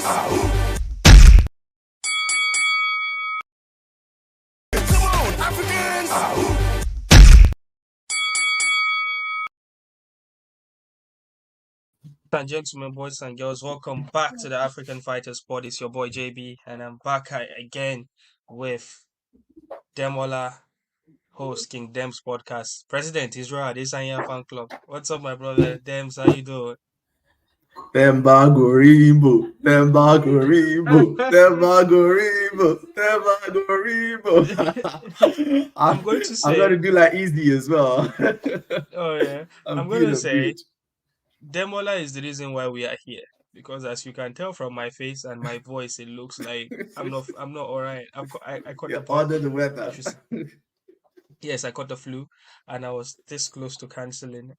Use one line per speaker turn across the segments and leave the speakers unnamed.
Come on, Africans!
And gentlemen, boys and girls, welcome back to the African Fighters Pod. It's your boy JB, and I'm back again with Demola, host King Dems podcast, President Israel Adesanya Fan Club. What's up, my brother Dems? How you doing?
Themba Gorimbo, Themba Gorimbo, Themba Gorimbo, Themba Gorimbo.
I'm going to
I'm going
say,
to do like easy as well.
oh yeah,
I'm
I'm going
good,
to
I'm
say
good.
Demola is the reason why we are here. Because as you can tell from my face and my voice, it looks like I'm not all right. I caught the
You're
bug.
under the
I
weather.
should Yes, I caught the flu and I was this close to canceling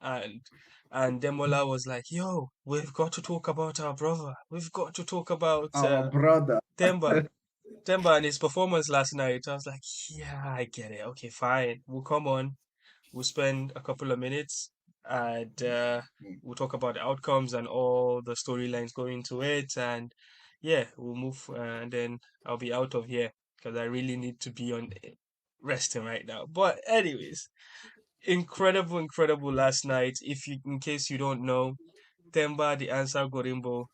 and Demola was like, "Yo, we've got to talk about our brother. We've got to talk about
Our brother.
Themba. Themba and his performance last night." I was like, "Yeah, I get it. Okay, fine. We'll come on. We'll spend a couple of minutes and we'll talk about the outcomes and all the storylines going into it and yeah, we'll move and then I'll be out of here because I really need to be on resting right now." But anyways, incredible last night. If you, in case you don't know, Themba the answer Gorimbo.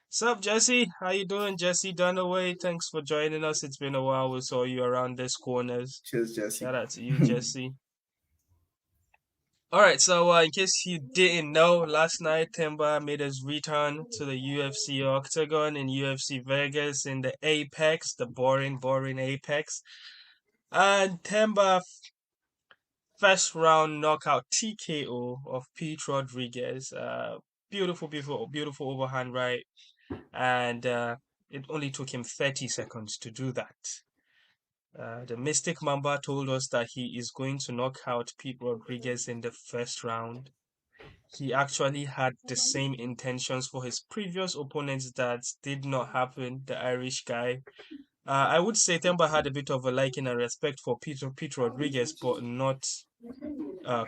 Sup, Jesse? How you doing, Jesse Dunaway? Thanks for joining us. It's been a while. We saw you around these corners.
Cheers, Jesse.
Shout out to you, Jesse. All right, so in case you didn't know, last night Themba made his return to the UFC Octagon in UFC Vegas in the Apex, the boring Apex. And Themba first round knockout TKO of Pete Rodriguez. Beautiful overhand right. And it only took him 30 seconds to do that. The Mystic Mamba told us that he is going to knock out Pete Rodriguez in the first round. He actually had the same intentions for his previous opponents that did not happen, the Irish guy. I would say Themba had a bit of a liking and respect for Pete Rodriguez, but not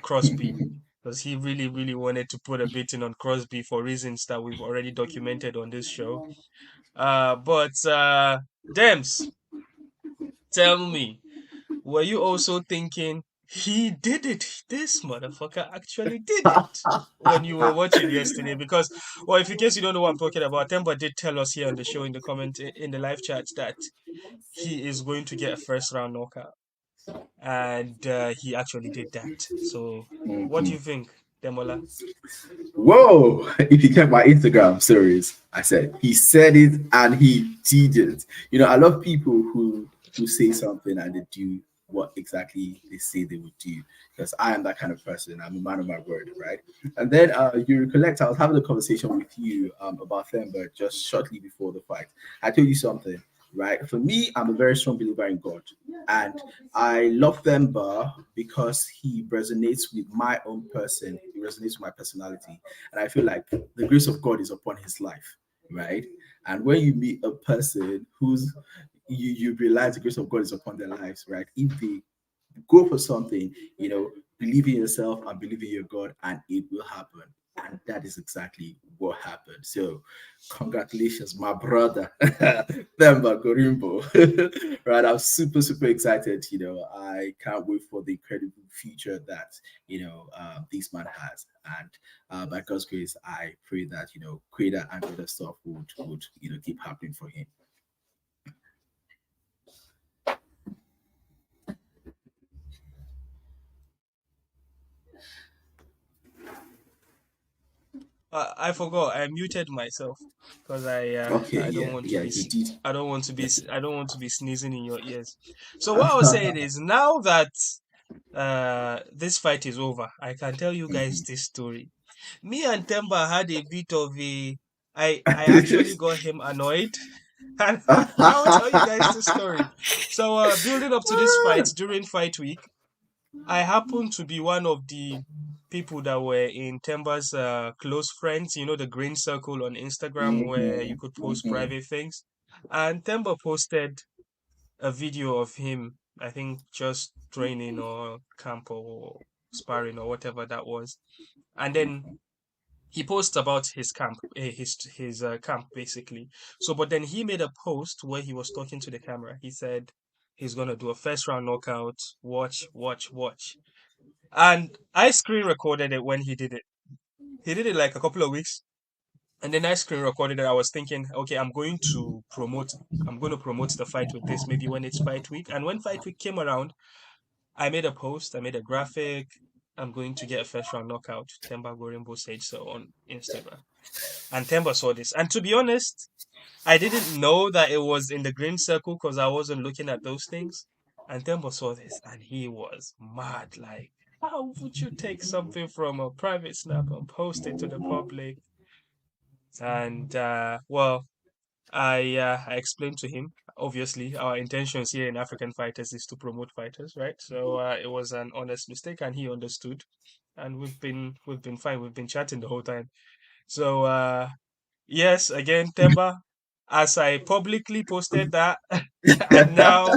Crosby, because he really wanted to put a beating on Crosby for reasons that we've already documented on this show. But Dems, tell me, were you also thinking he did it? This motherfucker actually did it when you were watching yesterday? Because, well, if in case you don't know what I'm talking about, Temba did tell us here on the show in the comment in the live chat that he is going to get a first round knockout, and he actually did that. So, what do you think, Demola?
Whoa! If you check my Instagram stories, I said he said it and he did it. You know, I love people who say something and they do what exactly they say they would do because I am that kind of person. I'm a man of my word, right? And then you recollect, I was having a conversation with you about Themba just shortly before the fight. I told you something, right? For me, I'm a very strong believer in God, and I love Themba because he resonates with my own person. He resonates with my personality, and I feel like the grace of God is upon his life, right? And when you meet a person who's you realize the grace of God is upon their lives, right? If they go for something, believe in yourself and believe in your God, and it will happen. And that is exactly what happened. So, congratulations, my brother, Themba Gorimbo. Right, I'm super excited. I can't wait for the incredible future that this man has. And by God's grace, I pray that greater and greater stuff would keep happening for him.
I forgot. I muted myself because
Okay,
I don't want to
yeah,
be
you did.
I don't want to be sneezing in your ears. So what I was saying is now that this fight is over, I can tell you guys this story. Me and Temba had a bit of a I actually got him annoyed. And I will tell you guys the story. So building up to this fight during fight week, I happen to be one of the people that were in Temba's close friends, the green circle on Instagram where you could post private things. And Temba posted a video of him, I think just training or camp or sparring or whatever that was. And then he posts about his camp, his camp basically. So, but then he made a post where he was talking to the camera. He said he's gonna do a first round knockout. Watch, watch, watch. And I screen recorded it when he did it. He did it like a couple of weeks, and then I screen recorded it. I was thinking, okay, I'm going to promote the fight with this maybe when it's fight week. And when fight week came around, I made a post, I made a graphic. I'm going to get a first round knockout. Themba Gorimbo said so on Instagram. And Themba saw this. And to be honest, I didn't know that it was in the green circle because I wasn't looking at those things. And Themba saw this and he was mad. Like, how would you take something from a private snap and post it to the public? And well, I explained to him. Obviously, our intentions here in African Fighters is to promote fighters, right? So it was an honest mistake, and he understood. And we've been fine. We've been chatting the whole time. So yes, again, Themba, as I publicly posted that, and now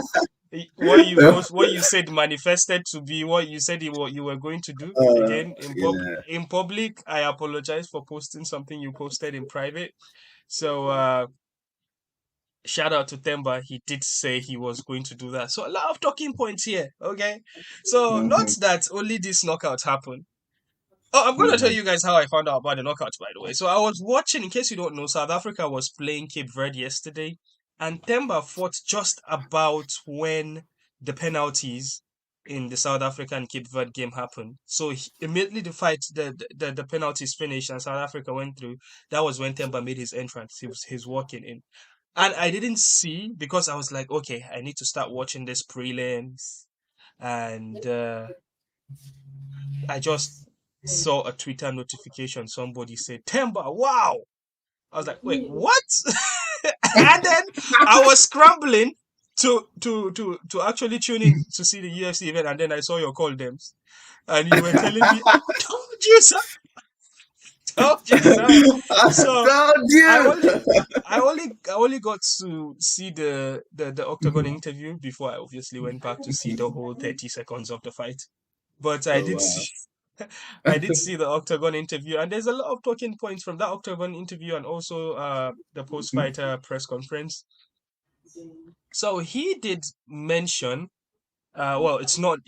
what you said manifested to be what you said you were going to do. Again,
Yeah.
in public, I apologize for posting something you posted in private. So shout out to Themba. He did say he was going to do that. So a lot of talking points here. Okay. So not
Mhm,
that only this knockout happened. Oh, I'm gonna tell
mhm.
you guys how I found out about the knockouts, by the way. So I was watching, in case you don't know, South Africa was playing Cape Verde yesterday, and Themba fought just about when the penalties in the South African Cape Verde game happened. So immediately the fight, the penalties finished, and South Africa went through. That was when Themba made his entrance. He's walking in, and I didn't see because I was like, okay, I need to start watching this prelims, and I just saw a Twitter notification. Somebody said, Themba, wow. I was like, wait, what? And then I was scrambling to actually tune in to see the UFC event. And then I saw your call, Dems. And you were telling me, I told you so. Told you so.
I
So
told
I
you.
only I only got to see the Octagon interview before I obviously went back to see the whole 30 seconds of the fight. But I
Oh
did
wow.
see I did see the Octagon interview, and there's a lot of talking points from that Octagon interview and also the post-fighter press conference. So he did mention, well, it's not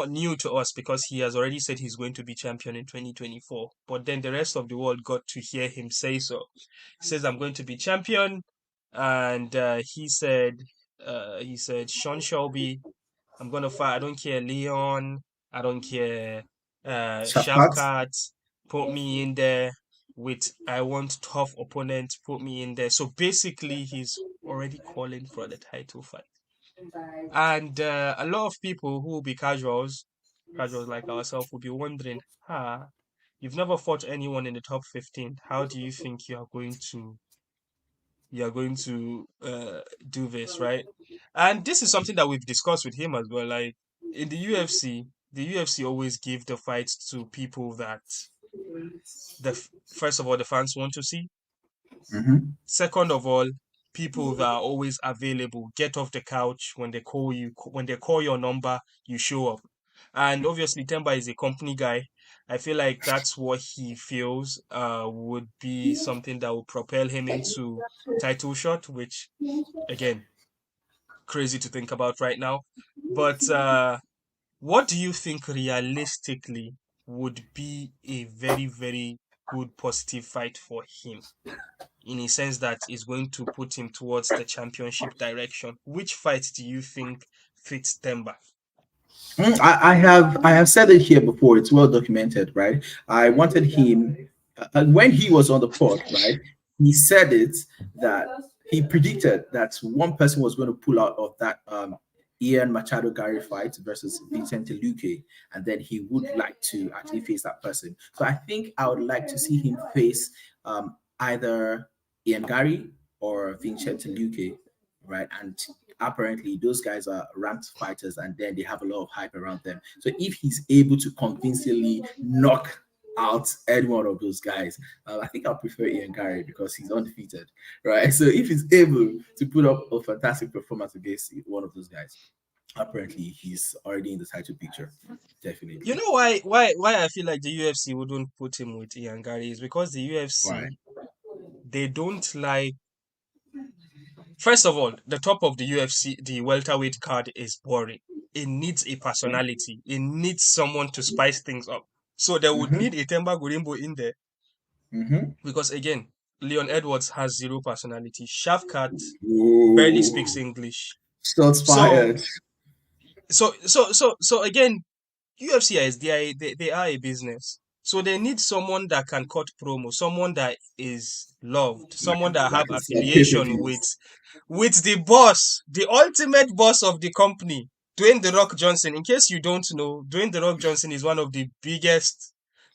new to us because he has already said he's going to be champion in 2024. But then the rest of the world got to hear him say so. He says, "I'm going to be champion," and he said Sean Shelby, I'm gonna fight. I don't care Leon. I don't care
Shafkat.
Shafkat. Put me in there with I want tough opponents. Put me in there. So basically, he's already calling for the title fight. And a lot of people who will be casuals like ourselves, will be wondering, you've never fought anyone in the top 15. How do you think you are going to do this, right? And this is something that we've discussed with him as well. Like in the UFC always give the fights to people that first of all the fans want to see.
Mm-hmm.
Second of all, people that are always available, get off the couch when they call you. When they call your number, you show up. And obviously, Themba is a company guy. I feel like that's what he feels would be something that would propel him into title shot, which again, crazy to think about right now. But what do you think realistically would be a very, very good positive fight for him? In a sense that is going to put him towards the championship direction. Which fight do you think fits Themba?
I have said it here before. It's well documented, right? I wanted him when he was on the pod, right? He said it that he predicted that one person was going to pull out of that Ian Machado Gary fight versus Vicente Luque, and then he would like to actually face that person. So I think I would like to see him face either Ian Gary or Vicente Luque, right? And apparently those guys are ranked fighters and then they have a lot of hype around them. So if he's able to convincingly knock out any one of those guys, I think I'll prefer Ian Gary because he's undefeated, right? So if he's able to put up a fantastic performance against one of those guys. apparently he's already in the title picture.
You
Definitely.
know why I feel like the UFC wouldn't put him with Ian Gary is because the
Why?
UFC, they don't like. First of all, the top of the UFC, the welterweight card is boring. It needs a personality. It needs someone to spice things up. So they would
Mm-hmm.
need a Themba Gorimbo in there
Mm-hmm.
because again, Leon Edwards has zero personality. Shafkat barely speaks
Whoa.
English.
Shots
So
fired.
so again, UFC is they are a business. So they need someone that can cut promo, someone that is loved, someone that
That
have
can sell pay per
affiliation
views.
with the boss, the ultimate boss of the company, Dwayne the Rock Johnson. In case you don't know, Dwayne the Rock Johnson is one of the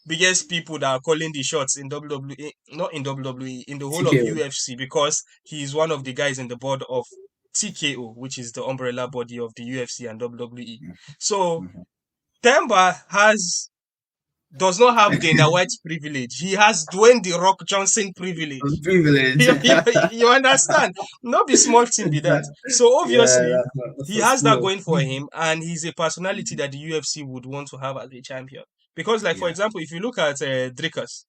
biggest people that are calling the shots in WWE, not in WWE, in the whole of
TKO.
UFC because he is one of the guys in the board of TKO, which is the umbrella body of the UFC and WWE. So
Mm-hmm.
Themba does not have Dana White's privilege. He has Dwayne the Rock Johnson privilege.
Privilege.
You understand? Not be small thing be that. So
Yeah,
obviously
that's
he
so
has that
small.
going for him, and he's a personality that the UFC would want to have as a champion. Because, like for
Yeah.
example, if you look at Dricus,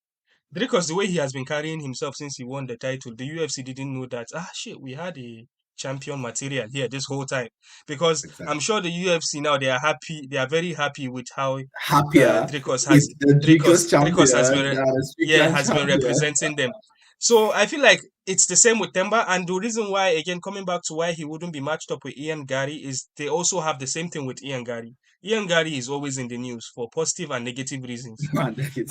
the way he has been carrying himself since he won the title, the UFC didn't know that. Ah, shit, we had a champion material here this whole time. Because I'm
Exactly.
sure the UFC now they are happy. They are very happy with how
Happier
Dricus has
is the Dricos
Dricus has
champion
been
than the
yeah
Strickland
has been
champion.
representing them. So I feel like it's the same with Themba, and the reason why, again, coming back to why he wouldn't be matched up with Ian Gary is they also have the same thing with Ian Gary. Ian Gary is always in the news for positive and negative reasons,
Man, negative.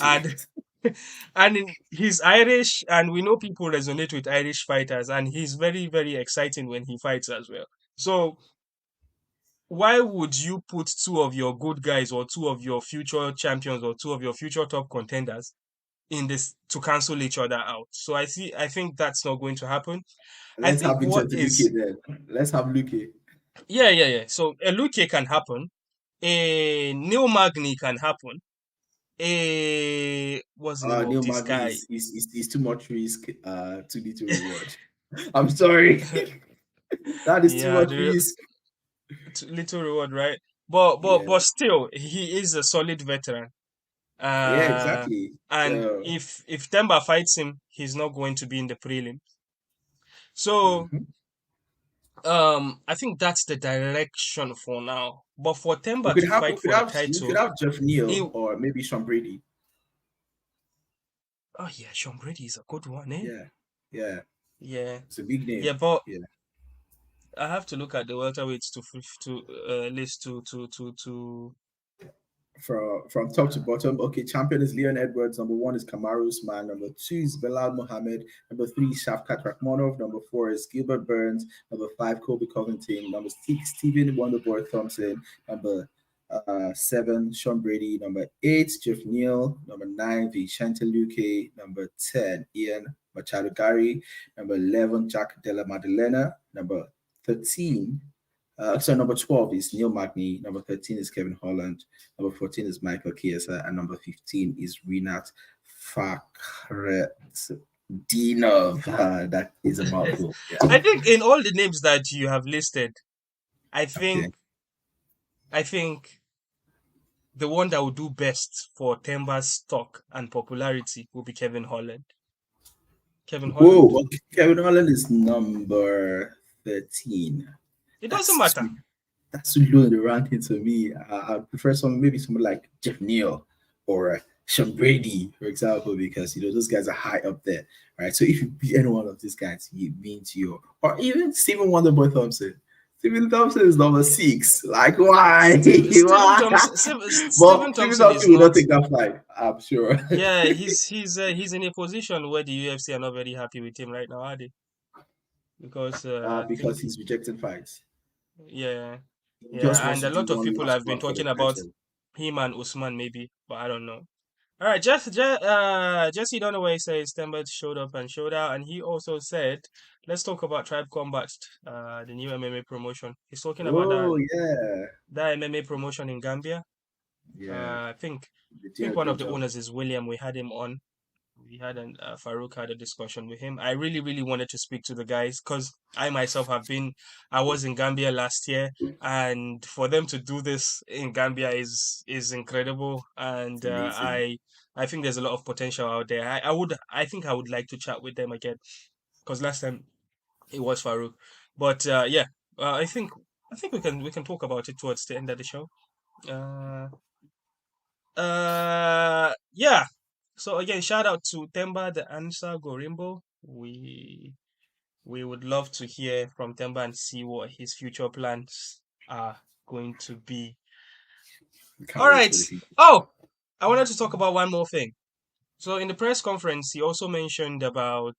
and he's Irish, and we know people resonate with Irish fighters, and he's very very exciting when he fights as well. So why would you put two of your good guys or two of your future champions or two of your future top contenders in this to cancel each other out? So I think that's not going to happen. I
Let's
think
have
what
Vincent Luque
is
then. Let's have Luque.
yeah. So a Luke can happen. A Neil Magny can happen. A what's the name of
Neil
this
Magny
guy?
is too much risk, too little reward. I'm sorry. That is too
Yeah,
much
the
risk.
little reward, right? But but
Yeah.
but still, he is a solid veteran.
Yeah,
Uh,
exactly.
and
So
if Themba fights him, he's not going to be in the prelim. So
mhm.
I think that's the direction for now. But for
we
Themba
could
to
have we
fight
could
for the
have we could
title,
have Jeff
he
Neal or maybe Sean Brady.
oh yeah, Sean Brady is a good one, eh?
Yeah. Yeah.
Yeah,
It's a big
yeah,
name.
but
Yeah.
I have to look at the welterweights to list to
From top to bottom. Okay, champion is Leon Edwards. Number one is Kamaru Usman. Number two is Belal Mohammed. Number three is Shavkat Rakhmonov. Number four is Gilbert Burns. Number five, Kobe Covington. Number six, Stephen Wonderboy Thompson. Number seven, Sean Brady. Number eight, Jeff Neal. Number nine, Vicente Luque. Number 10, Ian Machado Gary. Number 11, Jack Della Maddalena. Number 13, number 12 is Neil Magny. Number 13 is Kevin Holland. Number 14 is Michael Chiesa. And number 15 is Rinat Fakhretdinov. That is a mouthful.
I
Yeah.
think in all the names that you have listed, I
Okay.
think the one that would do best for Themba's stock and popularity will be Kevin Holland. Kevin Holland.
Whoa. Okay. Kevin Holland is number 13.
It doesn't
That's
matter.
too, that's too low in the ranking to me. I prefer someone like Jeff Neal or Sean Brady, for example, because those guys are high up there, right? So if you beat any one of these guys, you mean to you, or even Stephen Wonderboy Thompson. Stephen Thompson is number 6. Like, why?
Stephen
Why?
Thompson.
But
Stephen
Stephen
Thompson is
Thompson will
not.
not take that fight, I'm sure.
Yeah, he's in a position where the UFC are not very happy with him right now, are they? Because I think
Because he's rejecting fights.
yeah,
He just
yeah,
wants
and
to
a
do
lot of
one
people
last
have been
one for the
talking about
title.
him and Usman maybe, but I don't know. All right, Jesse Dunaway says Stembert showed up and showed out, and he also said, "Let's talk about Tribe Combat, the new MMA promotion." He's talking about
Oh yeah,
that MMA promotion in Gambia.
yeah.
I think
They
I
did
think
a
one
great
of the
job.
owners is William. We had him on. we had an Farouk had a discussion with him. I really, really wanted to speak to the guys because I myself I was in Gambia last year, and for them to do this in Gambia is incredible. And
It's amazing.
I think there's a lot of potential out there. I think I would like to chat with them again because last time it was Farouk. But yeah, I think we can talk about it towards the end of the show. Uh, yeah. So again, shout out to Themba the answer Gorimbo. We would love to hear from Themba and see what his future plans are going to be.
We
All
can't wait
right.
for the future.
Oh, I wanted to talk about one more thing. So in the press conference, he also mentioned about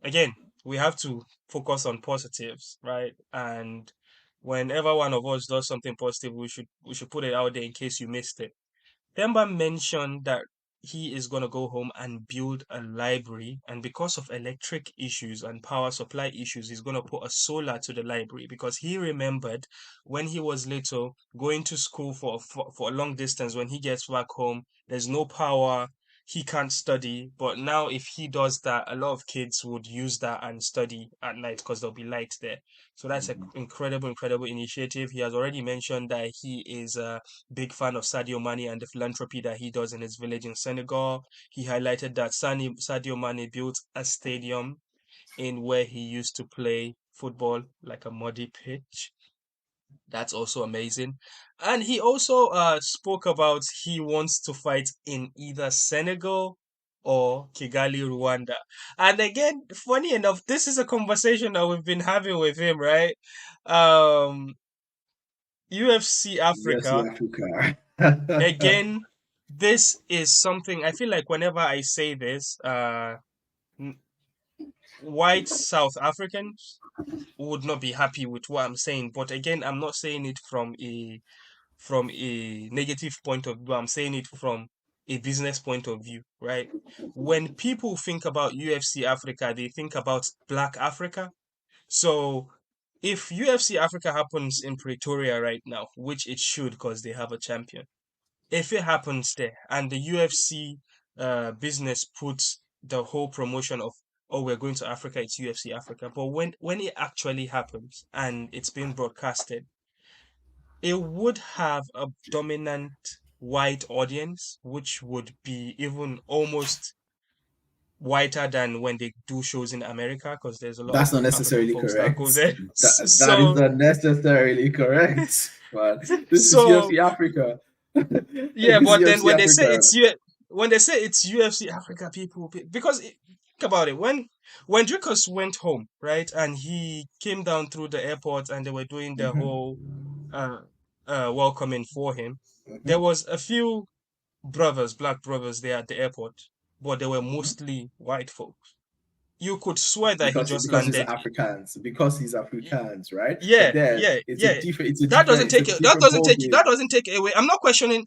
again, we have to focus on positives, right? And whenever one of us does something positive, we should put it out there in case you missed it. Themba mentioned that he is going to go home and build a library, and because of electric issues and power supply issues, he's going to put a solar to the library because he remembered when he was little going to school for a long distance. When he gets back home, there's no power, he can't study. But now, if he does that, a lot of kids would use that and study at night because there'll be light there. So that's an
Mhm.
incredible, incredible initiative. He has already mentioned that he is big fan of Sadio Mane and the philanthropy that he does in his village in Senegal. He highlighted that Sadio Mane built a stadium in where he used to play football, like a muddy pitch. That's also amazing. And he also spoke about he wants to fight in either Senegal or Kigali, Rwanda. And again, funny enough, this is a conversation that we've been having with him, right? Um, UFC
UFC
Africa.
Africa.
Again, this is something I feel like whenever I say this, n- white South Africans would not be happy with what I'm saying. But again, I'm not saying it from a negative point of view. I'm saying it from a business point of view, right? When people think about UFC Africa, they think about Black Africa. So if UFC Africa happens in Pretoria right now, which it should because they have a champion, if it happens there and the UFC business puts the whole promotion of oh we're going to Africa, it's UFC Africa, but when it actually happens and it's being broadcasted, it would have a dominant white audience, which would be even almost whiter than when they do shows in America, because there's a lot
That's
of
not
African
necessarily
folks that go
correct.
there.
That is
So,
not necessarily correct. But this is
so
UFC Africa.
yeah,
This is
but then
UFC Africa.
when they say it's UFC Africa, because think about it, when Dricus went home, right, and he came down through the airport and they were doing the
Mhm,
whole uh welcoming for him, there
mhm.
was a few black brothers there at the airport, but they were mostly white folks. You could swear that he just
Because he's
landed.
Africans. Because he's Africans, right? But
Yeah,
then
yeah, yeah. That
different
doesn't
ball
take
game.
that doesn't take away. I'm not questioning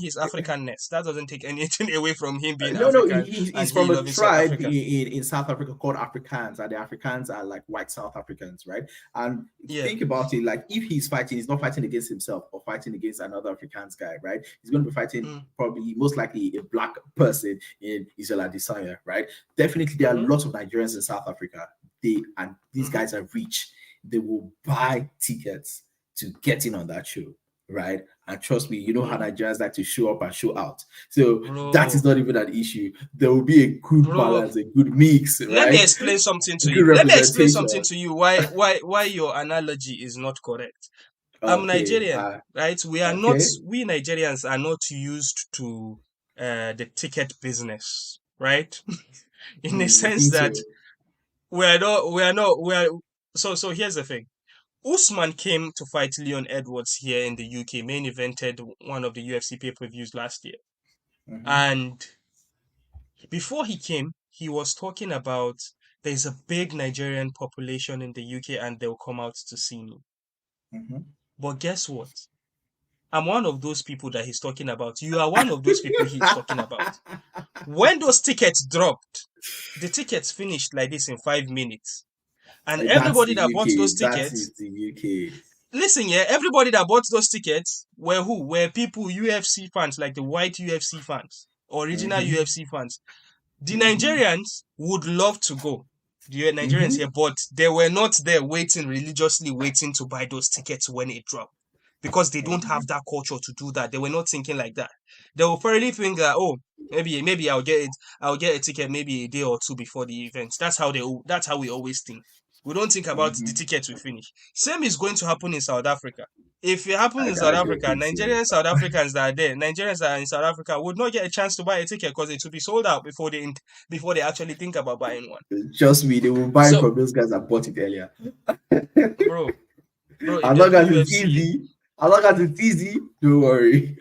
his Africanness. That doesn't take anything away from him being
No,
African
he's
and he
from a
loving South
tribe
Africa.
in South Africa called Afrikaans, and the Afrikaans are like white South Africans, right? And
Yeah.
think about it, like if he's fighting, he's not fighting against himself or fighting against another Afrikaans guy, right? He's going to be fighting
Mm,
probably most likely a black person in Isola Desanya, right? Definitely, there are
mm-hmm,
lots of Nigerians in South Africa. These
mm-hmm.
guys are rich. They will buy tickets to get in on that show, right? And trust me, you know how
Mm.
Nigerians like to show up and show out. So that is
Bro,
not even an issue. There will be a good
bro.
balance, a good mix,
Let me
right?
explain something
A
to
good
you. Let me explain something
representation.
to you why your analogy is not correct. I'm
Okay.
Nigerian, right?
Okay.
We Nigerians are not used to the ticket business, right? In the
I
sense
think
that
so.
we're so here's the thing. Usman came to fight Leon Edwards here in the UK, main evented one of the UFC pay-per-views last year.
Mhm,
And before he came, he was talking about there's a big Nigerian population in the UK and they'll come out to see me.
mhm.
But guess what? I'm one of those people that he's talking about. You are one of those people he's talking about. When those tickets dropped, the tickets finished like this in 5 minutes. And
That's
everybody
the
that bought
UK.
those
That
tickets,
is the UK.
listen, yeah, everybody that bought those tickets were who? Were people UFC fans, like the white UFC fans. original UFC fans. The Nigerians would love to go. The Nigerians here, but they were not there religiously waiting to buy those tickets when it dropped. Because they don't have that culture to do that. They were not thinking like that. They will probably think that, oh, maybe I'll get a ticket maybe a day or two before the event. That's how we always think. We don't think about the tickets we finish. Same is going to happen in South Africa. If it happens in South
I don't
Africa,
think so.
Nigerian South Africans that are there, Nigerians that are in South Africa would not get a chance to buy a ticket because it will be sold out before they actually think about buying one.
Trust me, they will buy
So,
from those guys that bought it earlier.
bro,
As
the
long as it's
UFC.
easy, don't worry.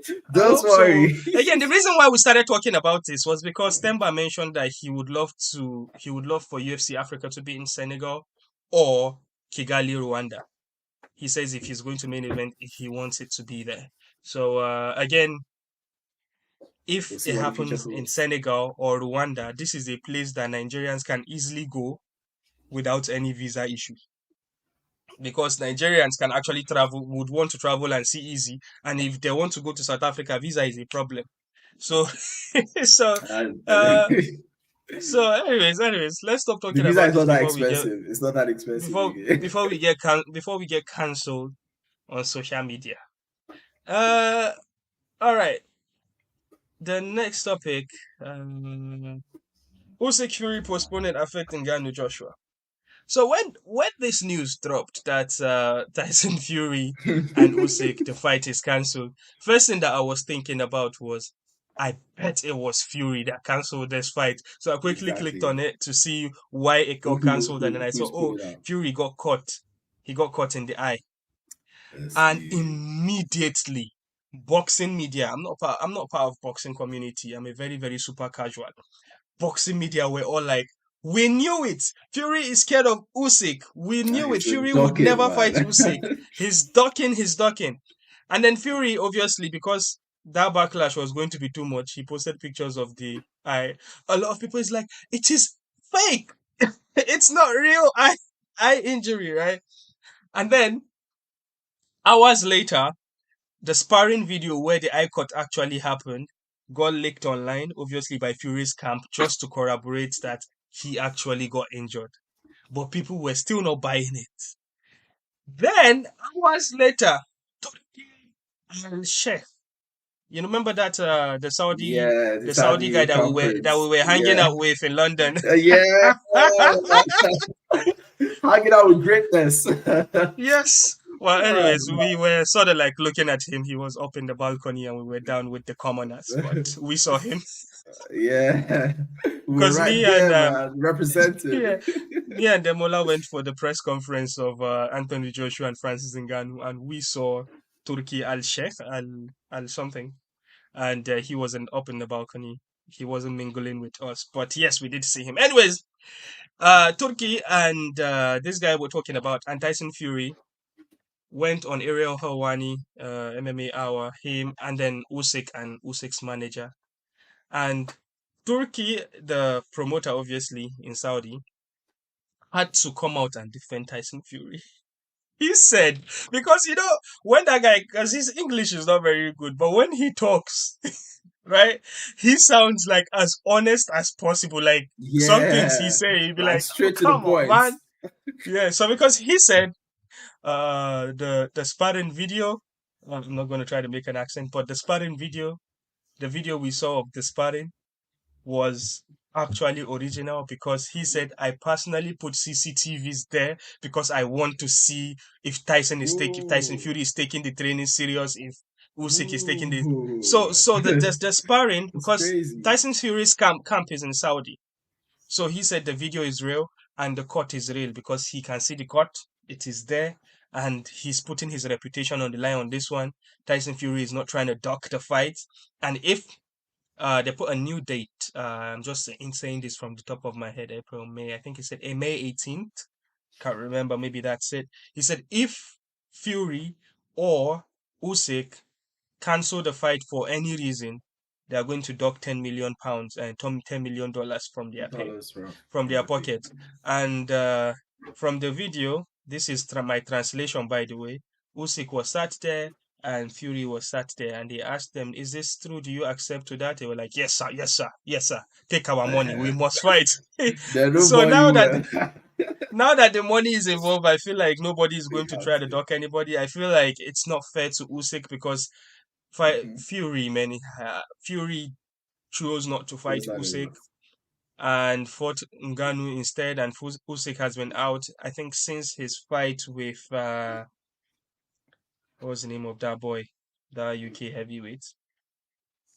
I
Don't
hope so.
worry.
Again, the reason why we started talking about this was because Themba mentioned that he would love for UFC Africa to be in Senegal or Kigali, Rwanda. He says if he's going to main event, he wants it to be there. So again, if
We'll see
it
what the future
happens in
holds.
Senegal or Rwanda, this is a place that Nigerians can easily go without any visa issues. Because Nigerians can actually would want to travel and see easy. And if they want to go to South Africa, visa is a problem. So, so,
And
uh,
the
anyways, let's stop talking
visa
about
is
this
not that
before we get
expensive. It's not that expensive again.
before we get cancelled on social media. Uh, all right. The next topic, Usyk Fury postponed affecting Ngannou Joshua. So when this news dropped that Tyson Fury and Usyk the fight is cancelled, first thing that I was thinking about was I bet it was Fury that cancelled this fight. So I quickly clicked
Exactly.
on it to see why it got cancelled, and then I saw,
Who's
oh,
pulling out?
Fury got caught. He got caught in the eye,
Let's
and
see.
immediately boxing media. I'm not part of boxing community. I'm a very very super casual. Boxing media were all like, "We knew it. Fury is scared of Usyk. We knew it.
It's a
Fury would
ducking,
never fight Usyk.
man.
He's ducking. He's ducking." And then Fury, obviously, because that backlash was going to be too much, he posted pictures of the eye. A lot of people is like, "It is fake. It's not real eye injury, right?" And then hours later, the sparring video where the eye cut actually happened got leaked online, obviously by Fury's camp, just to corroborate that he actually got injured. But people were still not buying it. Then, hours later, Al Sheikh, you remember that
Yeah,
the
the
Saudi guy
Saudi
that we
conference.
were hanging
Yeah.
out with in London?
Yeah. Hanging out with greatness.
Yes. Well,
Oh,
anyways, we were sort of like looking at him. He was up in the balcony and we were down with the commoners, but
man.
we saw him.
Yeah. We were
Because
right
me and
there, man.
yeah,
Represented.
me and Demola went for the press conference of Anthony Joshua and Francis Ngannou, and we saw Turki Al Sheikh Al something, and he wasn't up in the balcony. He wasn't mingling with us, but yes, we did see him. Anyways, Turki and this guy we're talking about, and Tyson Fury, went on Ariel Helwani MMA Hour. Him and then Usyk and Usyk's manager. And Turkey, the promoter, obviously in Saudi, had to come out and defend Tyson Fury. He said, because when that guy, because his English is not very good, but when he talks, right, he sounds like as honest as possible. Like some things he
Yeah.
say, he'd be
Like
like, "Oh,
straight to the
come on,
point.
man." Yeah. So because he said, the sparring video, I'm not going to try to make an accent, but the sparring video, the video we saw of the sparring was actually original because he said I personally put CCTVs there because I want to see if Tyson
Ooh.
Fury is taking the training serious, if Usyk is taking the
Ooh.
so the sparring,
It's
because
crazy.
Tyson Fury's camp is in Saudi. So he said the video is real and the cut is real because he can see the cut, it is there, and he's putting his reputation on the line on this one. Tyson Fury is not trying to duck the fight. And if they put a new date. I'm just saying this from the top of my head. April, May. I think he said May 18th. Can't remember. Maybe that's it. He said if Fury or Usyk cancel the fight for any reason, they are going to dock £10 million and $10 million from their pay,
Dollars
from
from
their
their pay.
pocket. And from the video, this is my translation, by the way. Usyk was sat there. and Fury was sat there, and they asked them, "Is this true? Do you accept to that?" They were like, "Yes, sir. Yes, sir. Yes, sir. Take our money. We must fight."
There's
So
nobody where
now that the money is involved, I feel like nobody is
they
going to
have
try to
to.
dock anybody. I feel like it's not fair to Usyk because
Mhm.
Fury, man, Fury chose not to fight
Those are the
Usyk
ones.
and fought Ngannou instead. And Usyk has been out, I think, since his fight with what was the name of that boy, that UK heavyweight?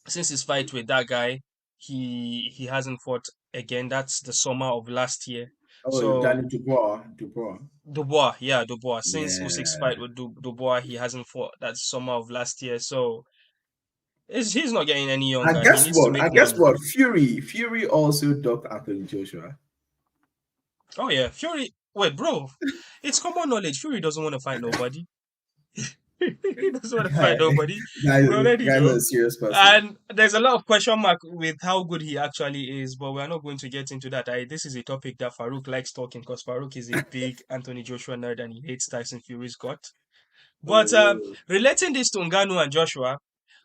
Since his fight with that guy, he hasn't fought again. That's the summer of last year.
Oh,
So
Danny Dubois. Dubois.
Dubois, yeah, Dubois. Since Usyk's fight
Yeah.
with Dubois, he hasn't fought. That's summer of last year. So he's not getting any
And
younger. He
guess
needs to
what?
make
And guess
money.
what? Fury also docked Anthony Joshua.
Oh yeah, Fury. Wait, bro, it's common knowledge. Fury doesn't want to fight nobody. He doesn't want to fight
Guy,
nobody.
guys,
We already
guys are
know.
a serious person.
And there's a lot of question mark with how good he actually is, but we're not going to get into that. This is a topic that Farouk likes talking because Farouk is a big Anthony Joshua nerd and he hates Tyson Fury's gut. But
Oh,
relating this to Ngannou and Joshua,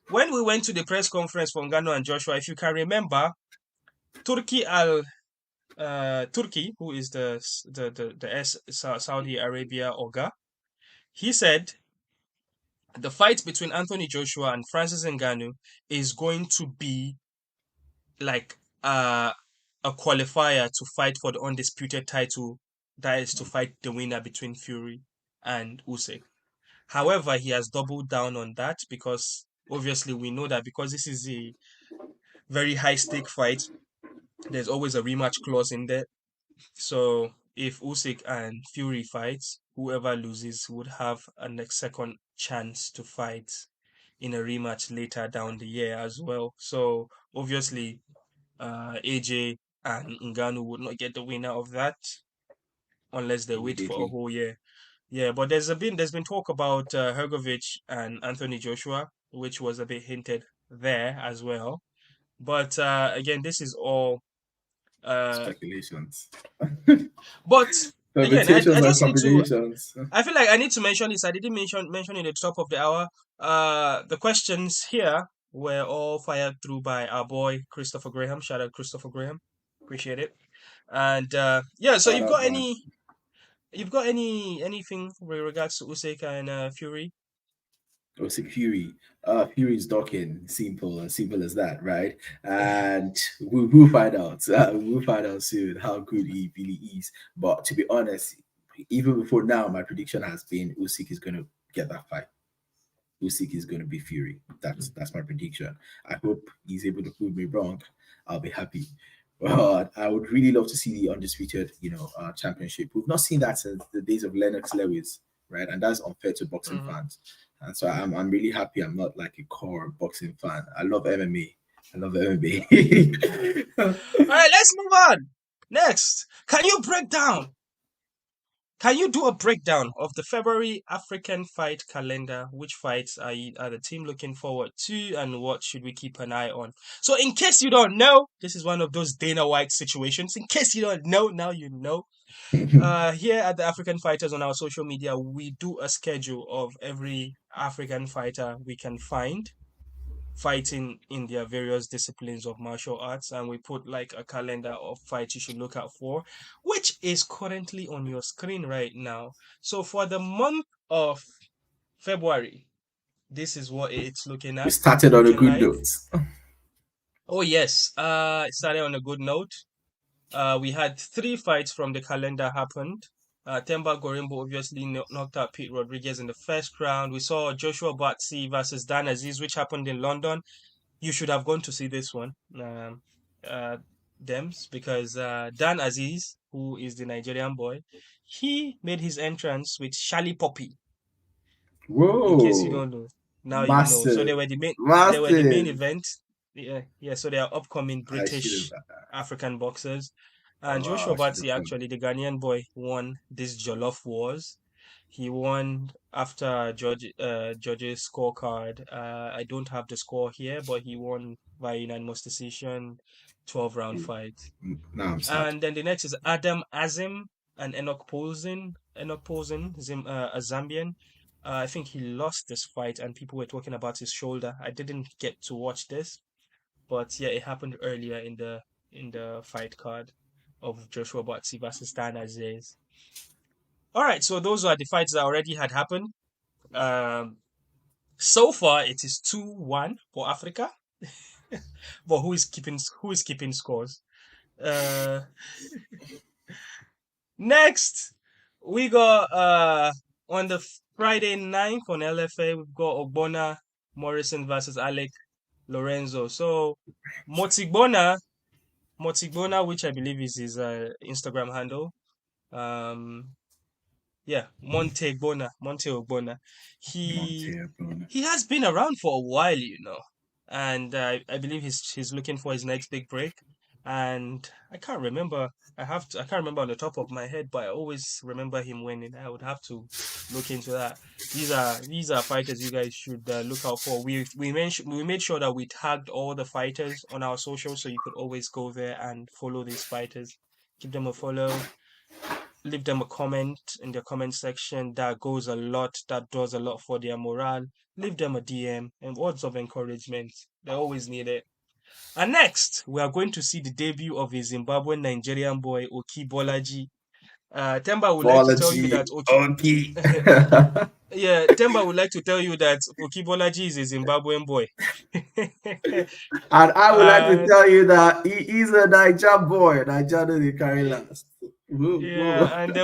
when we went to the press conference for Ngannou and Joshua, if you can remember, Turkey, who is the Saudi Arabia Oga, he said the fight between Anthony Joshua and Francis Ngannou is going to be like a qualifier to fight for the undisputed title, that is to fight the winner between Fury and Usyk. However, he has doubled down on that because obviously we know that because this is a very high stake fight, there's always a rematch clause in there. So if Usyk and Fury fights, whoever loses would have a next second chance to fight in a rematch later down the year as well. So obviously, AJ and Ngannou would not get the winner of that unless they wait for a
immediately.
whole year. Yeah, but there's been talk about Hergovich and Anthony Joshua, which was a bit hinted there as well. But again, this is all. Uh,
Speculations.
but again, I
Permutations and
just need to.
combinations.
I feel like I need to mention this. I didn't mention in the top of the hour. The questions here were all fired through by our boy Christopher Graham. Shout out Christopher Graham, appreciate it. And yeah, so
Shout out, man.
you've got anything with regards to Usyk and Fury?
Also, Fury. Fury is docking. Simple, as simple as that, right? And we'll find out. We'll find out soon how good he really is. But to be honest, even before now, my prediction has been Usyk is going to get that fight. Usyk is going to be Fury. That's my prediction. I hope he's able to prove me wrong. I'll be happy. But I would really love to see the undisputed, championship. We've not seen that since the days of Lennox Lewis, right? And that's unfair to boxing
Hmm.
fans. And so I'm really happy. I'm not like a core boxing fan. I love MMA. I love MMA.
All right, let's move on. Next, can you do a breakdown of the February African fight calendar? Which fights are the team looking forward to, and what should we keep an eye on? So, in case you don't know, this is one of those Dana White situations. In case you don't know, now you know. Here at the African Fighters on our social media, we do a schedule of every African fighter we can find fighting in their various disciplines of martial arts, and we put like a calendar of fights you should look out for, which is currently on your screen right now. So for the month of February, this is what it's
We started on a
looking
good
like.
note.
Oh yes, it started on a good note. We had three fights from the calendar happened. Themba Gorimbo obviously knocked out Pete Rodriguez in the first round. We saw Joshua Batsi versus Dan Aziz, which happened in London. You should have gone to see this one, uh, Dems, because Dan Aziz, who is the Nigerian boy, he made his entrance with Shali Poppy. In case you
Whoa.
don't know, now you know. So
Massive.
they were the main
Massive.
event. Yeah, yeah. So they are upcoming
I should
British
have.
African boxers. And
Oh,
Joshua
I should
Batsi,
have come.
actually, the Ghanaian boy, won this Jollof Wars. He won after judges scorecard. I don't have the score here, but he won by unanimous decision, 12-round fight.
Now I'm sad.
And then the next is Adam Azim and Enoch Poulsen, a Zambian. I think he lost this fight, and people were talking about his shoulder. I didn't get to watch this, but yeah, it happened earlier in the fight card of Joshua Buatsi versus Dan Aziz. All right, so those are the fights that already had happened. Um, so far it is 2-1 for Africa, but who is keeping scores? Uh, Next we got on the Friday 9th on LFA we've got Ogbonna Morrison versus Alec Lorenzo. So Motigbona, which I believe is his Instagram handle. Um, yeah, Monte Ogbonna. He
Montana.
he has been around for a while, and I believe he's looking for his next big break. And I can't remember. I can't remember on the top of my head, but I always remember him winning. I would have to look into that. These are fighters you guys should look out for. We made sure that we tagged all the fighters on our socials, so you could always go there and follow these fighters. Give them a follow, leave them a comment in the comment section. That goes a lot. That does a lot for their morale. Leave them a DM and words of encouragement. They always need it. And next, we are going to see the debut of a Zimbabwean Nigerian boy, Oki Bolaji. Themba would like to tell you that
Apology. Okay.
yeah, Themba would like to tell you that Oki Bolaji is a Zimbabwean boy.
And I would like to
And
tell you that he is a Niger boy. Niger does carry last. Whoa, whoa.
yeah, and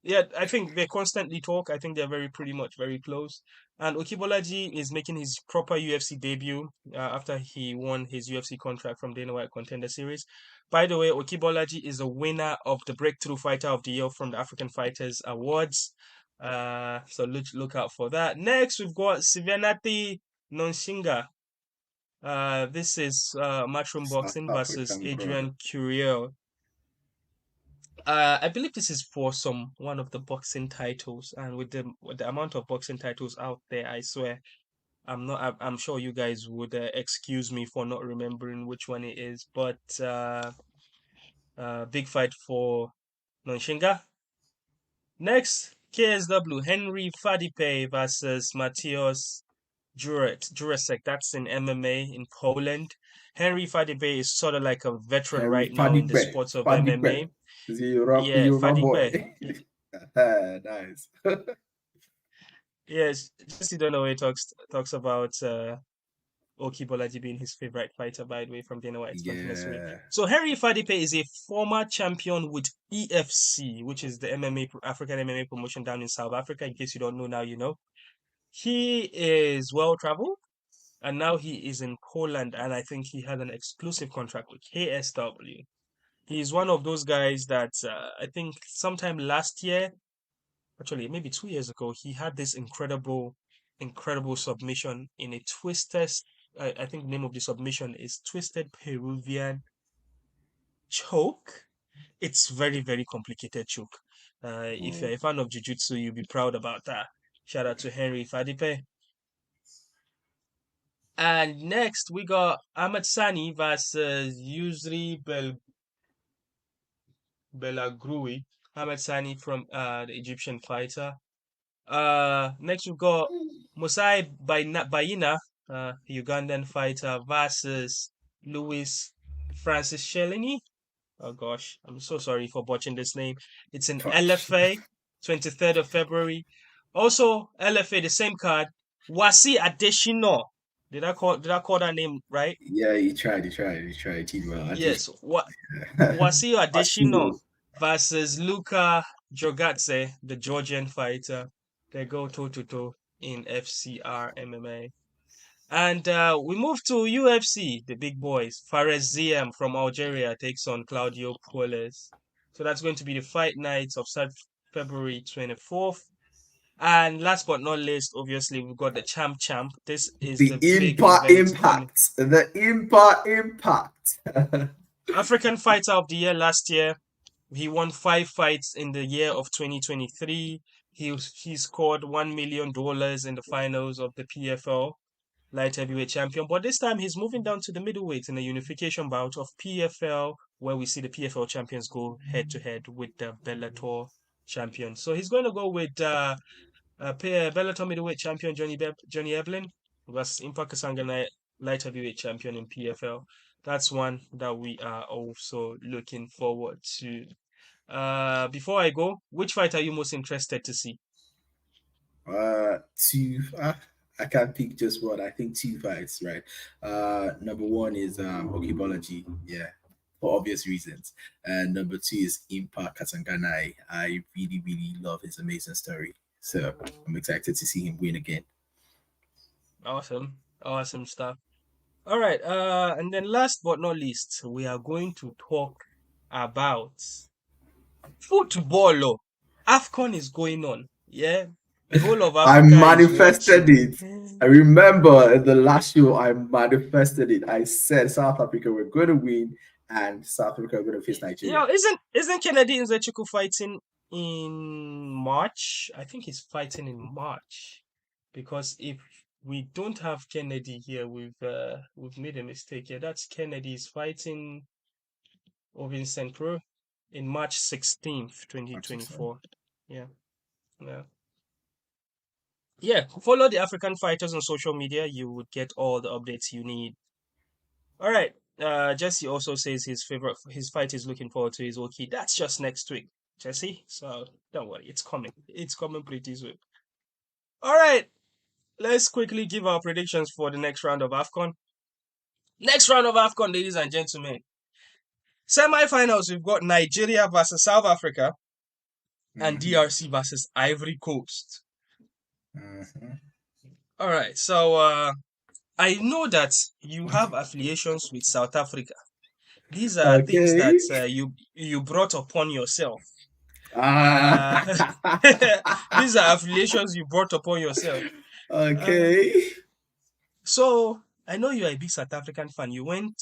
yeah, I think they constantly talk. I think they're pretty much very close. And Okibolaji is making his proper UFC debut after he won his UFC contract from Dana White Contender Series. By the way, Okibolaji is a winner of the Breakthrough Fighter of the Year from the African Fighters Awards. So look out for that. Next, we've got Sivenati Nonshinga. This is Matchroom
South
Boxing versus
African brother.
Adrian Curiel. I believe this is for one of the boxing titles, and with the amount of boxing titles out there, I swear I'm sure you guys would excuse me for not remembering which one it is, but big fight for Nonshinga. Next, KSW Henry Fadipe versus Matthias Jurasek. That's in MMA in Poland. Henry Fadipe is sort of like a veteran
Henry
right now in the
Fadipe.
sports of
Fadipe.
MMA.
Is
Yeah,
he a
Fadipe.
boy? Nice.
Yes, Jesse Dunaway talks about Oki Bolaji being his favorite fighter, by the way, from Dana White's Contender Series.
Yeah.
So Henry Fadipe is a former champion with EFC, which is the African MMA promotion down in South Africa. In case you don't know now, you know. He is well traveled, and now he is in Poland, and I think he had an exclusive contract with KSW. He's one of those guys that I think sometime last year, actually maybe 2 years ago, he had this incredible submission in a twisted, I think the name of the submission is Twisted Peruvian Choke. It's very complicated choke. If you're a fan of jiu-jitsu, you'll be proud about that. Shout out to Henry Fadipe. And next we got Ahmed Sani versus Yusri Belagrui. Ahmed Sani from the Egyptian fighter. Next we've got Musai Bayina, Ugandan fighter, versus Luis Francis Shelini. Oh gosh, I'm so sorry for botching this name. It's an
Touch.
LFA, 23rd of February. Also, LFA, the same card. Wasi Adeshino. Did I call that name right?
Yeah, he tried. He did well. At least.
Yes. Wasi Adeshino
Possible.
versus Luka Drogatze, the Georgian fighter. They go toe to toe in FCR MMA. And we move to UFC, the big boys. Fares Ziam from Algeria takes on Claudio Puelles. So that's going to be the fight night of February 24th. And last but not least, obviously, we've got the champ. This is
The
the big
impact
event coming.
impact. The impact.
African Fighter of the Year last year. He won 5 fights in the year of 2023. He scored $1 million in the finals of the PFL light heavyweight champion. But this time he's moving down to the middleweight in a unification bout of PFL, where we see the PFL champions go head to head with the Bellator champions. So he's going to go with Bellator middleweight champion Johnny Evelyn versus Impact Kasangana light heavyweight champion in PFL. That's one that we are also looking forward to. Before I go, which fight are you most interested to see?
Two. I can't pick just one. I think two fights, right? Number one is Okibology, yeah, for obvious reasons. And number two is Impact Katanganai. I really, really love his amazing story. So I'm excited to see him win again.
Awesome, awesome stuff. All right, and then last but not least, we are going to talk about football. Oh. Afcon is going on. Yeah, the whole of
I
Africa is
manifested
watching.
it. I remember in the last show, I manifested it. I said South Africa were going to win and South Africa were going to face Nigeria.
Isn't Kennedy Nzechukwu fighting in March? I think he's fighting in March because if we don't have Kennedy here, we've made a mistake. Yeah, that's Kennedy's fighting over in St. Croix in March 16th, 2024. Yeah, yeah. Yeah, follow the African fighters on social media. You would get all the updates you need. All right. Jesse also says his fight he's looking forward to is okay. That's just next week, Jesse. So don't worry, it's coming. It's coming pretty soon. All right. Let's quickly give our predictions for the next round of Afcon. Next round of Afcon, ladies and gentlemen. Semi-finals, we've got Nigeria versus South Africa and DRC versus Ivory Coast. All right. So I know that you have affiliations with South Africa. These are things that you brought upon yourself. These are affiliations you brought upon yourself.
Okay.
So I know you're a big South African fan. You went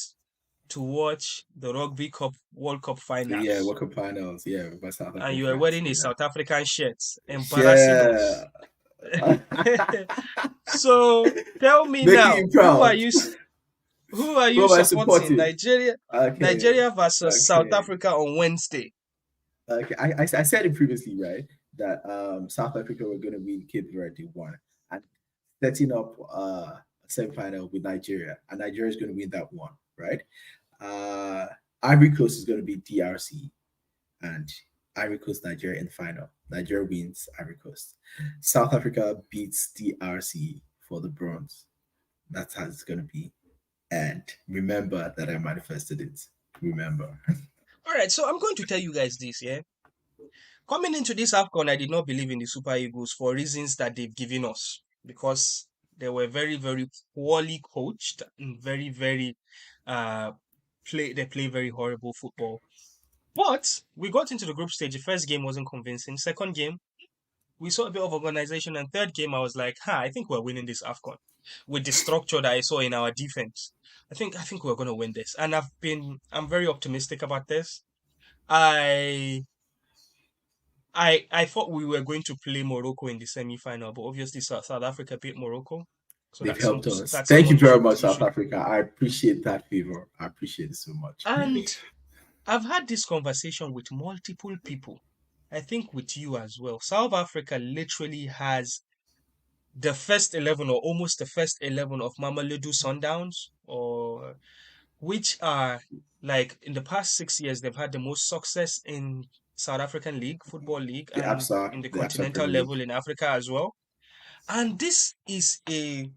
to watch the Rugby Cup World Cup finals.
Yeah, World Cup finals. Yeah, with South Africa.
And you were wearing a South African shirt, embarrassing us. So tell me now, who are you supporting? Nigeria, Nigeria versus South Africa on Wednesday.
Okay, I said it previously, right? That South Africa were going to win, Cape Verde won, and setting up a semi-final with Nigeria, and Nigeria is going to win that one, right? Ivory Coast is going to be DRC, and Ivory Coast, Nigeria in the final. Nigeria wins, Ivory Coast. South Africa beats DRC for the bronze. That's how it's going to be. And remember that I manifested it. Remember.
All right, so I'm going to tell you guys this, yeah? Coming into this AFCON, I did not believe in the Super Eagles for reasons that they've given us. Because they were very, very poorly coached and very, very they play very horrible football. But we got into the group stage. The first game wasn't convincing. Second game, we saw a bit of organization. And third game, I was like, I think we're winning this AFCON. With the structure that I saw in our defense. I think we're gonna win this. And I'm very optimistic about this. I thought we were going to play Morocco in the semi-final, but obviously South Africa beat Morocco. So
they've helped us. Thank you very much, South Africa. I appreciate that favor. I appreciate it so much.
And I've had this conversation with multiple people. I think with you as well. South Africa literally has the first 11 or almost the first 11 of Mamelodi Sundowns, or which are like in the past 6 years, they've had the most success in South African Football League, and in the continental level in Africa as well. And this is a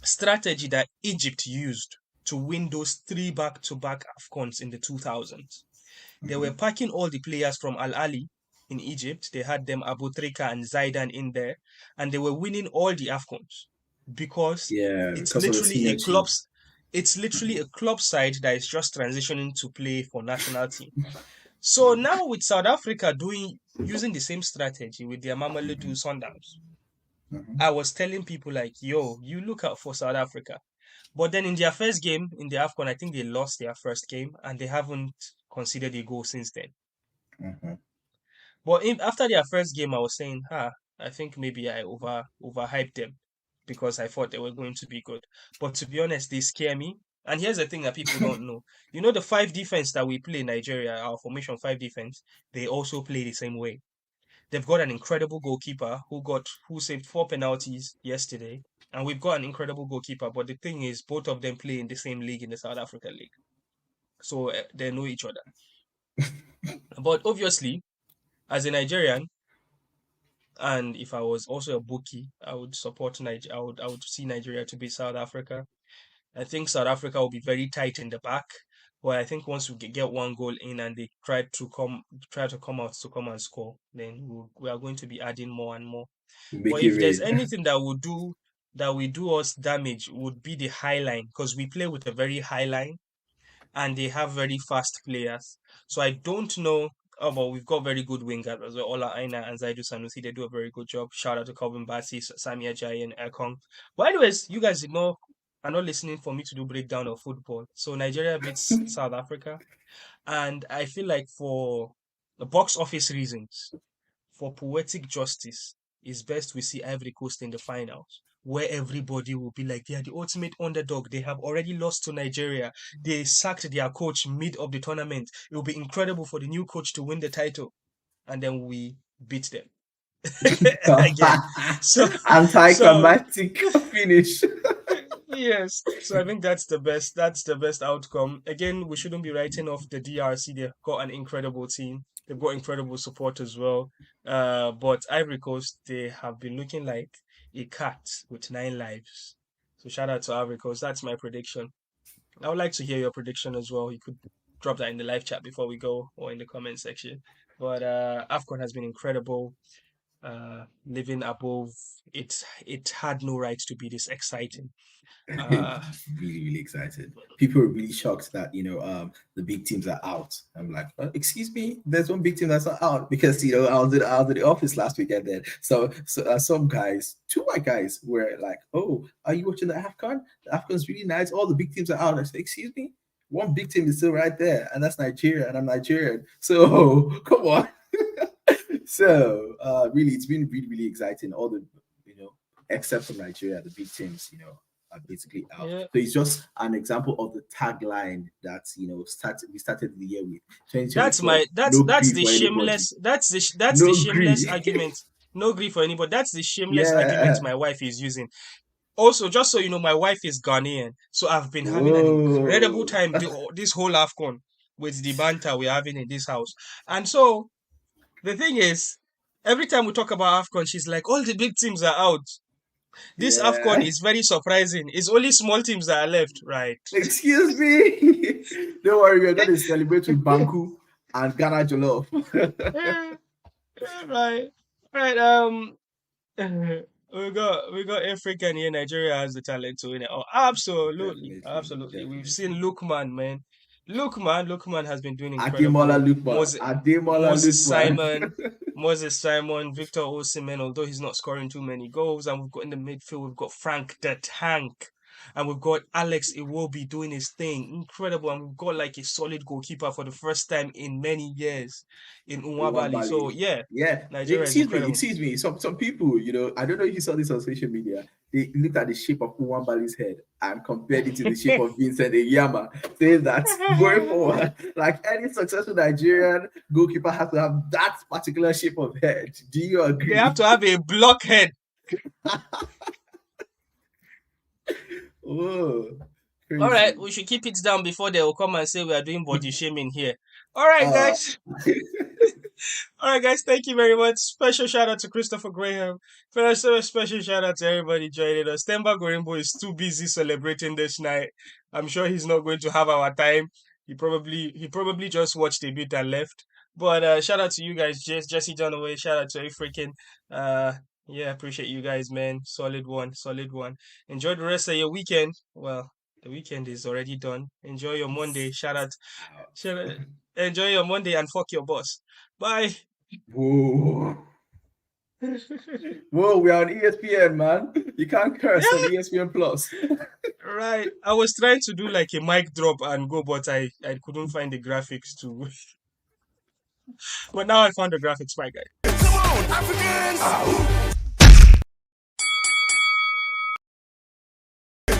strategy that Egypt used to win those 3 back-to-back AFCONs in the 2000s. They were packing all the players from Al Ahly in Egypt. They had them Abutrika and Zaidan in there, and they were winning all the AFCONs because it's literally a club. It's literally a club side that is just transitioning to play for national team. So now with South Africa using the same strategy with their Mamelodi Sundowns, I was telling people like, yo, you look out for South Africa. But then in their first game in the AFCON, I think they lost their first game and they haven't conceded a goal since then. But after their first game, I was saying, I think maybe I overhyped them because I thought they were going to be good. But to be honest, they scare me. And here's the thing that people don't know. You know the 5 defense that we play in Nigeria, our formation 5 defense, they also play the same way. They've got an incredible goalkeeper who saved 4 penalties yesterday, and we've got an incredible goalkeeper. But the thing is, both of them play in the same league, in the South African league, so they know each other. But obviously, as a Nigerian, and if I was also a bookie, I would support Nigeria. I would see Nigeria to beat South Africa. I think South Africa will be very tight in the back. But I think once we get one goal in and they try to come out to come and score, then we are going to be adding more and more.
Make
But
it
if there's
rain.
anything that will do us damage, would be the high line, because we play with a very high line and they have very fast players. So I don't know. Oh, but we've got very good wingers as well. Ola Aina and Zaidu Sanusi, they do a very good job. Shout out to Calvin Bassey, Sami Ajayi, and Ekong. But anyways, you guys are not listening for me to do breakdown of football. So Nigeria beats South Africa, and I feel like for the box office reasons, for poetic justice, it's best we see Ivory Coast in the finals, where everybody will be like, they are the ultimate underdog. They have already lost to Nigeria. They sacked their coach mid of the tournament. It will be incredible for the new coach to win the title, and then we beat them again. So, so
Anticlimactic finish.
yes. So I think that's the best. That's the best outcome. Again, we shouldn't be writing off the DRC. They've got an incredible team. They've got incredible support as well. But Ivory Coast, they have been looking like a cat with 9 lives. So shout out to Ivory Coast. That's my prediction. I would like to hear your prediction as well. You could drop that in the live chat before we go, or in the comment section. But Afcon has been incredible. Living above it, it had no right to be this exciting.
Really, really excited. People are really shocked that the big teams are out. I'm like, excuse me, there's one big team that's not out, because I was in the office last weekend. Then some guys, two white guys, were like, "Oh, are you watching the Afcon? The Afcon's really nice. All the big teams are out." I said, "Excuse me, one big team is still right there, and that's Nigeria, and I'm Nigerian. So come on." So really, it's been really, really exciting. All the except for Nigeria, the big teams, are basically out.
Yeah.
So it's just an example of the tagline that we started the year with.
That's the shameless argument. No grief for anybody. That's the shameless argument my wife is using. Also, just so you know, my wife is Ghanaian, so I've been having an incredible time this whole Afcon with the banter we're having in this house. And so the thing is, every time we talk about Afcon, she's like, all the big teams are out. This Afcon is very surprising. It's only small teams that are left, right?
Excuse me. Don't worry, we're going to celebrate with Banku and Ghana Jollof.
Right. We got African here. Nigeria has the talent to win it. Oh, absolutely.
Definitely.
We've seen Lukman, man. Lukman has been doing incredible. Moses Simon, Victor Osimhen, although he's not scoring too many goals. And we've got in the midfield, we've got Frank the Tank. And we've got Alex Iwobi doing his thing. Incredible. And we've got like a solid goalkeeper for the first time in many years in Nwabali. So yeah. Nigeria is incredible.
Excuse me. Some people, I don't know if you saw this on social media. They looked at the shape of Nwabali's head and compared it to the shape of Vincent Eyama, saying that going forward, like any successful Nigerian goalkeeper has to have that particular shape of head. Do you agree?
They have to have a block head.
Oh, crazy.
All right, we should keep it down before they will come and say we are doing body shaming here. All right, guys. All right, guys. Thank you very much. Special shout out to Christopher Graham. Special shout out to everybody joining us. Themba Gorimbo is too busy celebrating this night. I'm sure he's not going to have our time. He probably just watched a bit and left. But shout out to you guys, Jesse Dunaway. Shout out to African. Yeah, appreciate you guys, man. Solid one. Enjoy the rest of your weekend. Well, the weekend is already done. Enjoy your Monday. Enjoy your Monday and fuck your boss. Bye.
Whoa, we are on ESPN, man. You can't curse on ESPN Plus.
Right. I was trying to do like a mic drop and go, but I couldn't find the graphics to. But now I found the graphics, my guy.
Come on, Africans!